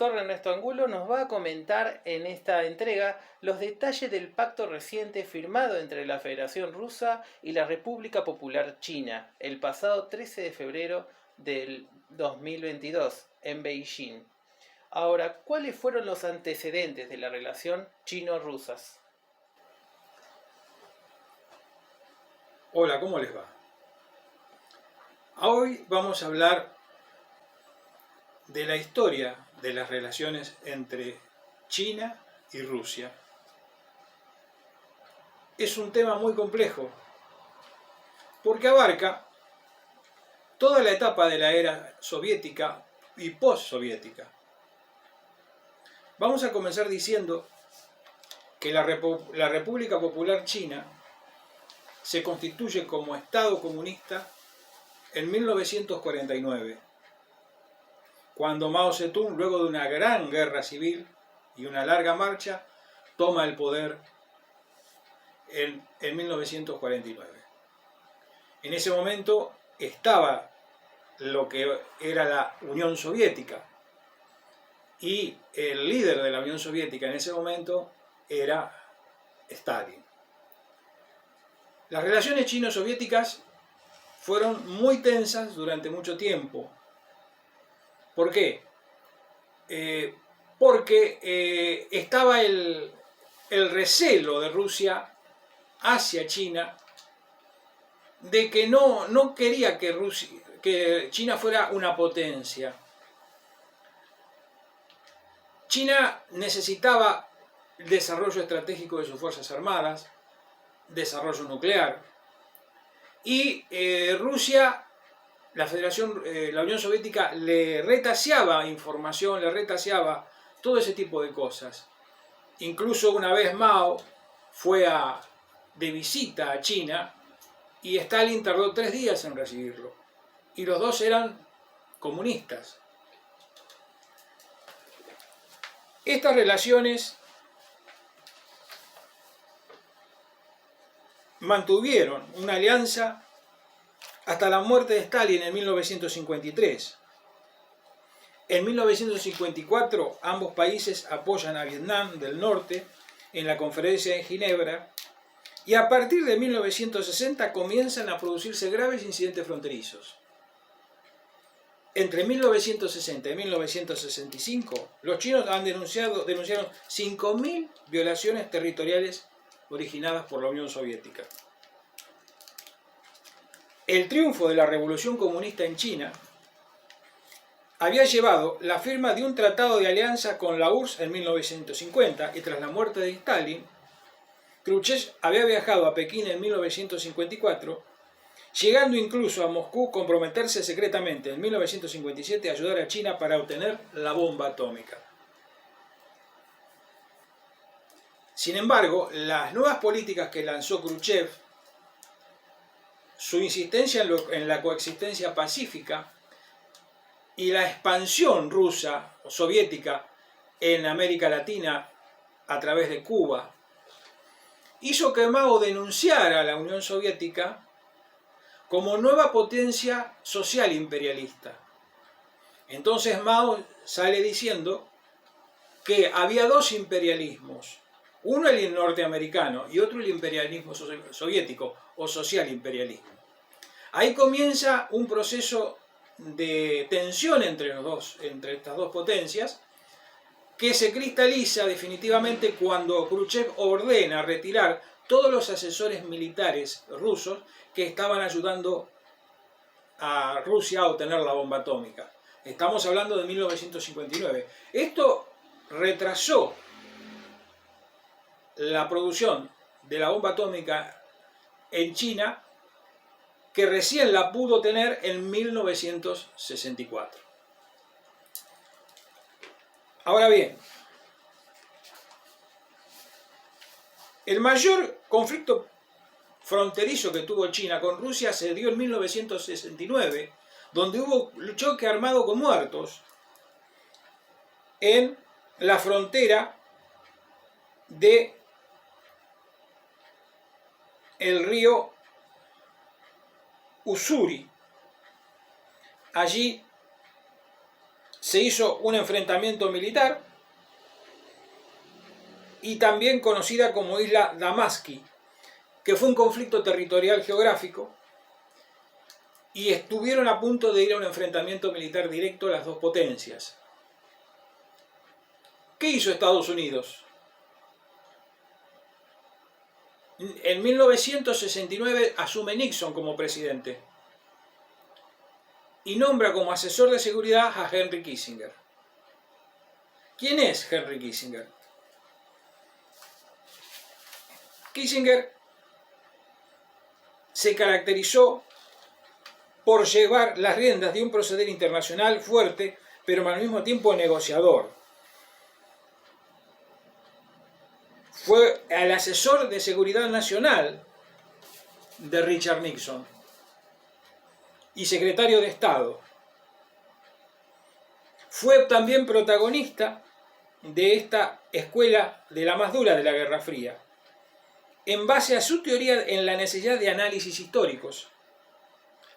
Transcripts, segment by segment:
profesor Ernesto Angulo nos va a comentar en esta entrega los detalles del pacto reciente firmado entre la Federación Rusa y la República Popular China el pasado 13 de febrero del 2022 en Beijing. Ahora, ¿cuáles fueron los antecedentes de la relación chino-rusas? Hola, ¿cómo les va? Hoy vamos a hablar de la historia de las relaciones entre China y Rusia. Es un tema muy complejo porque abarca toda la etapa de la era soviética y postsoviética. Vamos a comenzar diciendo que la República Popular China se constituye como Estado comunista en 1949, cuando Mao Zedong, luego de una gran guerra civil y una larga marcha, toma el poder en 1949. En ese momento estaba lo que era la Unión Soviética, y el líder de la Unión Soviética en ese momento era Stalin. Las relaciones chino-soviéticas fueron muy tensas durante mucho tiempo. ¿Por qué? Porque estaba el recelo de Rusia hacia China de que no quería que China fuera una potencia. China necesitaba el desarrollo estratégico de sus fuerzas armadas, desarrollo nuclear, y Rusia, la Unión Soviética, le retaseaba información, le retaseaba todo ese tipo de cosas. Incluso una vez Mao fue de visita a China y Stalin tardó 3 días en recibirlo. Y los dos eran comunistas. Estas relaciones mantuvieron una alianza hasta la muerte de Stalin en 1953. En 1954 ambos países apoyan a Vietnam del Norte en la conferencia de Ginebra, y a partir de 1960 comienzan a producirse graves incidentes fronterizos. Entre 1960 y 1965, los chinos denunciaron 5.000 violaciones territoriales originadas por la Unión Soviética. El triunfo de la Revolución Comunista en China había llevado la firma de un tratado de alianza con la URSS en 1950, y tras la muerte de Stalin, Khrushchev había viajado a Pekín en 1954, llegando incluso a Moscú a comprometerse secretamente en 1957 a ayudar a China para obtener la bomba atómica. Sin embargo, las nuevas políticas que lanzó Khrushchev, su insistencia en la coexistencia pacífica y la expansión rusa o soviética en América Latina a través de Cuba, hizo que Mao denunciara a la Unión Soviética como nueva potencia social imperialista. Entonces Mao sale diciendo que había dos imperialismos, uno el norteamericano y otro el imperialismo soviético o social imperialismo. Ahí comienza un proceso de tensión entre estas dos potencias, que se cristaliza definitivamente cuando Khrushchev ordena retirar todos los asesores militares rusos que estaban ayudando a Rusia a obtener la bomba atómica. Estamos hablando de 1959. Esto retrasó la producción de la bomba atómica en China, que recién la pudo tener en 1964. Ahora bien, el mayor conflicto fronterizo que tuvo China con Rusia se dio en 1969, donde hubo choque armado con muertos en la frontera de el río Ussuri. Allí se hizo un enfrentamiento militar, y también conocida como Isla Damaski, que fue un conflicto territorial geográfico, y estuvieron a punto de ir a un enfrentamiento militar directo las dos potencias. ¿Qué hizo Estados Unidos? En 1969 asume Nixon como presidente y nombra como asesor de seguridad a Henry Kissinger. ¿Quién es Henry Kissinger? Kissinger se caracterizó por llevar las riendas de un proceder internacional fuerte, pero al mismo tiempo negociador. Fue el asesor de seguridad nacional de Richard Nixon y secretario de Estado. Fue también protagonista de esta escuela de la más dura de la Guerra Fría, en base a su teoría en la necesidad de análisis históricos,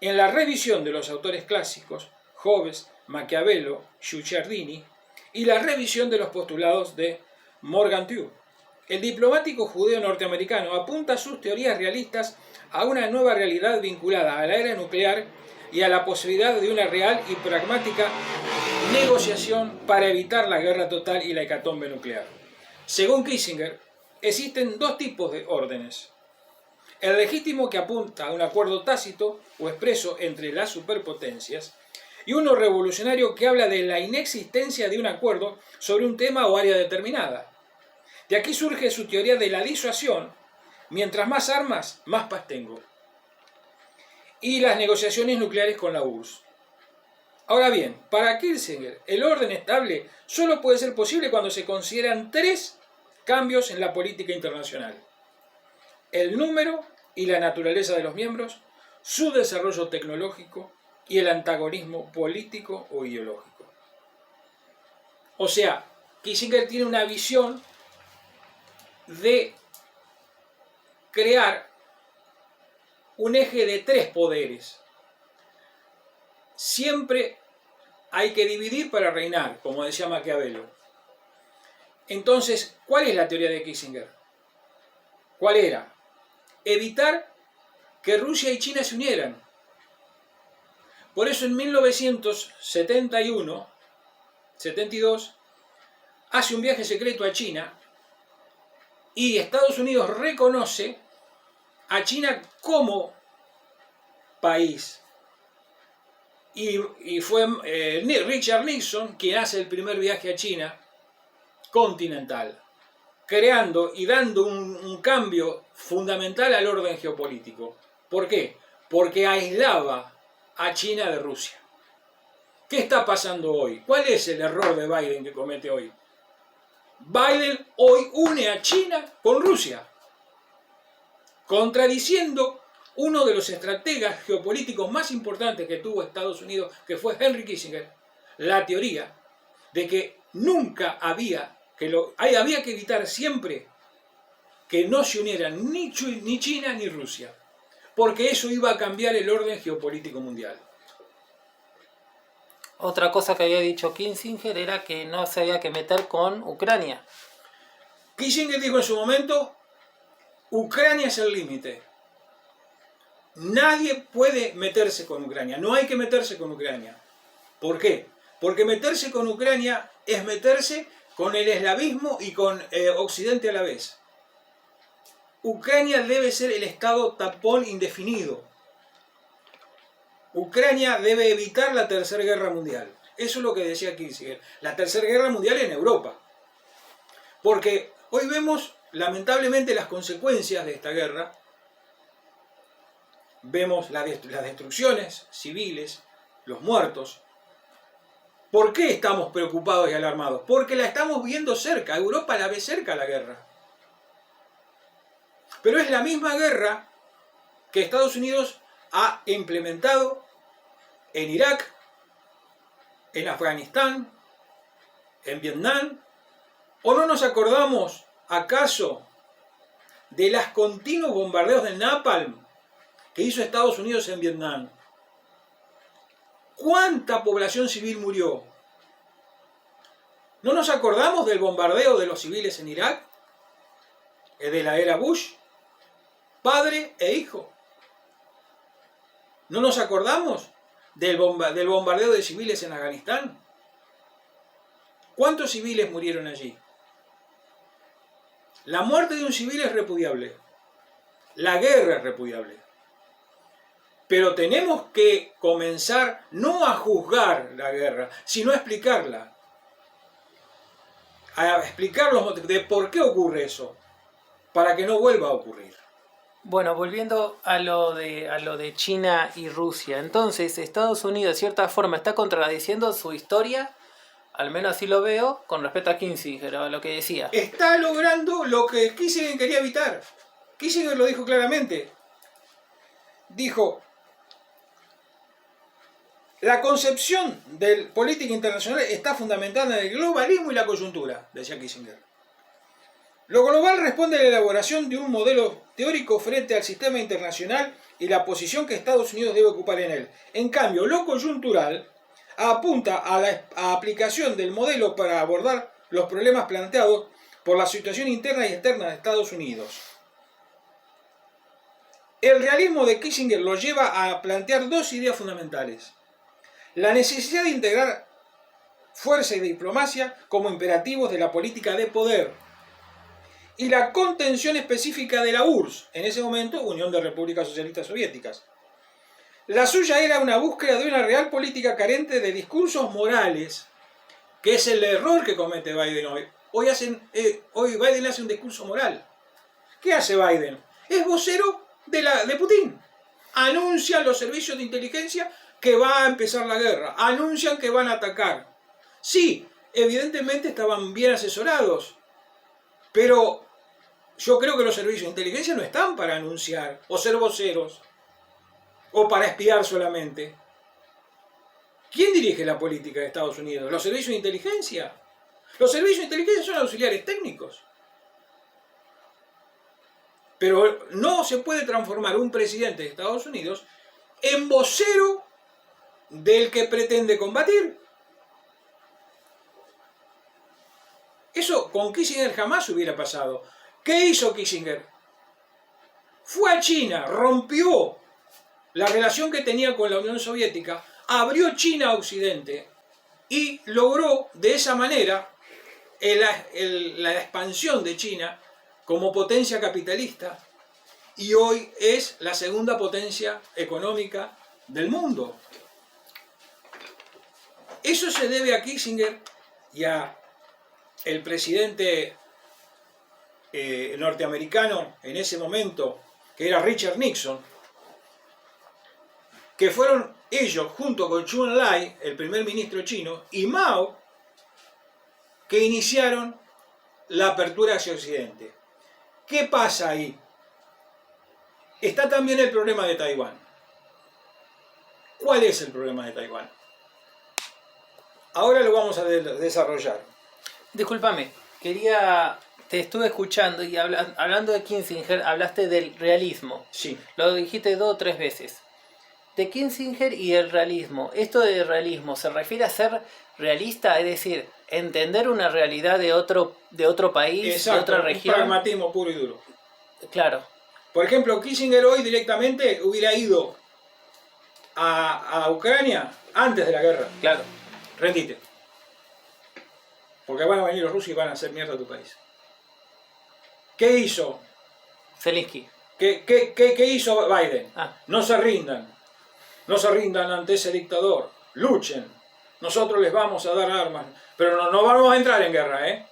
en la revisión de los autores clásicos, Hobbes, Maquiavelo, Guicciardini, y la revisión de los postulados de Morgenthau. El diplomático judeo norteamericano apunta sus teorías realistas a una nueva realidad vinculada a la era nuclear y a la posibilidad de una real y pragmática negociación para evitar la guerra total y la hecatombe nuclear. Según Kissinger, existen dos tipos de órdenes: el legítimo, que apunta a un acuerdo tácito o expreso entre las superpotencias, y uno revolucionario que habla de la inexistencia de un acuerdo sobre un tema o área determinada. De aquí surge su teoría de la disuasión: mientras más armas, más paz tengo. Y las negociaciones nucleares con la URSS. Ahora bien, para Kissinger, el orden estable solo puede ser posible cuando se consideran tres cambios en la política internacional: el número y la naturaleza de los miembros, su desarrollo tecnológico y el antagonismo político o ideológico. O sea, Kissinger tiene una visión de crear un eje de tres poderes. Siempre hay que dividir para reinar, como decía Maquiavelo. Entonces, ¿cuál es la teoría de Kissinger? ¿Cuál era? Evitar que Rusia y China se unieran. Por eso en 1972 hace un viaje secreto a China y Estados Unidos reconoce a China como país. Y fue Richard Nixon quien hace el primer viaje a China continental, creando y dando un cambio fundamental al orden geopolítico. ¿Por qué? Porque aislaba a China de Rusia. ¿Qué está pasando hoy? ¿Cuál es el error de Biden que comete hoy? Biden hoy une a China con Rusia, contradiciendo uno de los estrategas geopolíticos más importantes que tuvo Estados Unidos, que fue Henry Kissinger, la teoría de que nunca había que evitar siempre que no se unieran ni China ni Rusia, porque eso iba a cambiar el orden geopolítico mundial. Otra cosa que había dicho Kissinger era que no se había que meter con Ucrania. Kissinger dijo en su momento: Ucrania es el límite. Nadie puede meterse con Ucrania. No hay que meterse con Ucrania. ¿Por qué? Porque meterse con Ucrania es meterse con el eslavismo y con Occidente a la vez. Ucrania debe ser el estado tapón indefinido. Ucrania debe evitar la Tercera Guerra Mundial. Eso es lo que decía Kissinger. La Tercera Guerra Mundial en Europa. Porque hoy vemos, lamentablemente, las consecuencias de esta guerra. Vemos las destrucciones civiles, los muertos. ¿Por qué estamos preocupados y alarmados? Porque la estamos viendo cerca. Europa la ve cerca, la guerra. Pero es la misma guerra que Estados Unidos ha implementado en Irak, en Afganistán, en Vietnam. ¿O no nos acordamos, acaso, de los continuos bombardeos de Napalm que hizo Estados Unidos en Vietnam? ¿Cuánta población civil murió? ¿No nos acordamos del bombardeo de los civiles en Irak? De la era Bush, padre e hijo. ¿No nos acordamos del bombardeo de civiles en Afganistán? ¿Cuántos civiles murieron allí? La muerte de un civil es repudiable. La guerra es repudiable. Pero tenemos que comenzar no a juzgar la guerra, sino a explicarla. A explicar los motivos de por qué ocurre eso, para que no vuelva a ocurrir. Bueno, volviendo a lo de China y Rusia, entonces Estados Unidos de cierta forma está contradiciendo su historia, al menos así lo veo, con respecto a Kissinger, a lo que decía. Está logrando lo que Kissinger quería evitar. Kissinger lo dijo claramente. Dijo, la concepción de política internacional está fundamentada en el globalismo y la coyuntura, decía Kissinger. Lo global responde a la elaboración de un modelo teórico frente al sistema internacional y la posición que Estados Unidos debe ocupar en él. En cambio, lo coyuntural apunta a la aplicación del modelo para abordar los problemas planteados por la situación interna y externa de Estados Unidos. El realismo de Kissinger lo lleva a plantear dos ideas fundamentales. La necesidad de integrar fuerza y diplomacia como imperativos de la política de poder y la contención específica de la URSS, en ese momento Unión de Repúblicas Socialistas Soviéticas. La suya era una búsqueda de una real política carente de discursos morales, que es el error que comete Biden hoy. Hoy Biden hace un discurso moral. ¿Qué hace Biden? Es vocero de Putin. Anuncian los servicios de inteligencia que va a empezar la guerra. Anuncian que van a atacar. Sí, evidentemente estaban bien asesorados, pero yo creo que los servicios de inteligencia no están para anunciar o ser voceros o para espiar solamente. ¿Quién dirige la política de Estados Unidos? ¿Los servicios de inteligencia? Los servicios de inteligencia son auxiliares técnicos. Pero no se puede transformar un presidente de Estados Unidos en vocero del que pretende combatir. Eso con Kissinger jamás hubiera pasado. ¿Qué hizo Kissinger? Fue a China, rompió la relación que tenía con la Unión Soviética, abrió China a Occidente y logró de esa manera la expansión de China como potencia capitalista, y hoy es la segunda potencia económica del mundo. Eso se debe a Kissinger y a el presidente norteamericano en ese momento, que era Richard Nixon, que fueron ellos, junto con Zhou Enlai, el primer ministro chino, y Mao, que iniciaron la apertura hacia Occidente. ¿Qué pasa ahí? Está también el problema de Taiwán. ¿Cuál es el problema de Taiwán? Ahora lo vamos a desarrollar. Discúlpame, te estuve escuchando y hablando de Kissinger, hablaste del realismo. Sí. Lo dijiste 2 o 3 veces. De Kissinger y el realismo. ¿Esto de realismo se refiere a ser realista? Es decir, entender una realidad de otro país, exacto, de otra región. Un pragmatismo puro y duro. Claro. Por ejemplo, Kissinger hoy directamente hubiera ido a Ucrania antes de la guerra. Claro. Rendite. Porque van a venir los rusos y van a hacer mierda a tu país. ¿Qué hizo? Zelensky. ¿Qué hizo Biden? No se rindan. No se rindan ante ese dictador. Luchen. Nosotros les vamos a dar armas. Pero no vamos a entrar en guerra, ¿eh?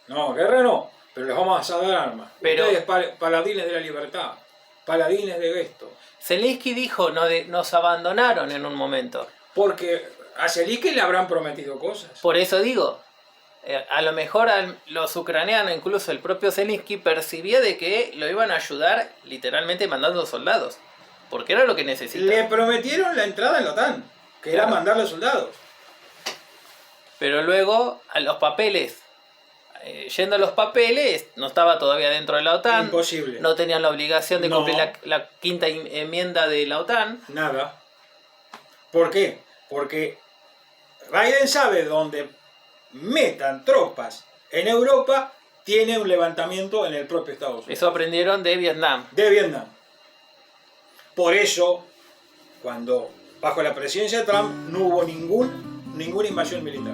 No, guerra no. Pero les vamos a dar armas. Pero ustedes paladines de la libertad. Paladines de esto. Zelensky dijo, nos abandonaron en un momento. Porque a Zelensky le habrán prometido cosas. Por eso digo, a lo mejor los ucranianos, incluso el propio Zelensky, percibía de que lo iban a ayudar literalmente mandando soldados. Porque era lo que necesitaban. Le prometieron la entrada en la OTAN, que era mandarle soldados. Pero luego, a los papeles, yendo a los papeles, no estaba todavía dentro de la OTAN. Imposible. No tenían la obligación de cumplir la quinta enmienda de la OTAN. Nada. ¿Por qué? Porque Biden sabe dónde metan tropas en Europa, tiene un levantamiento en el propio Estados Unidos. Eso aprendieron de Vietnam. De Vietnam. Por eso, cuando bajo la presidencia de Trump no hubo ninguna invasión militar.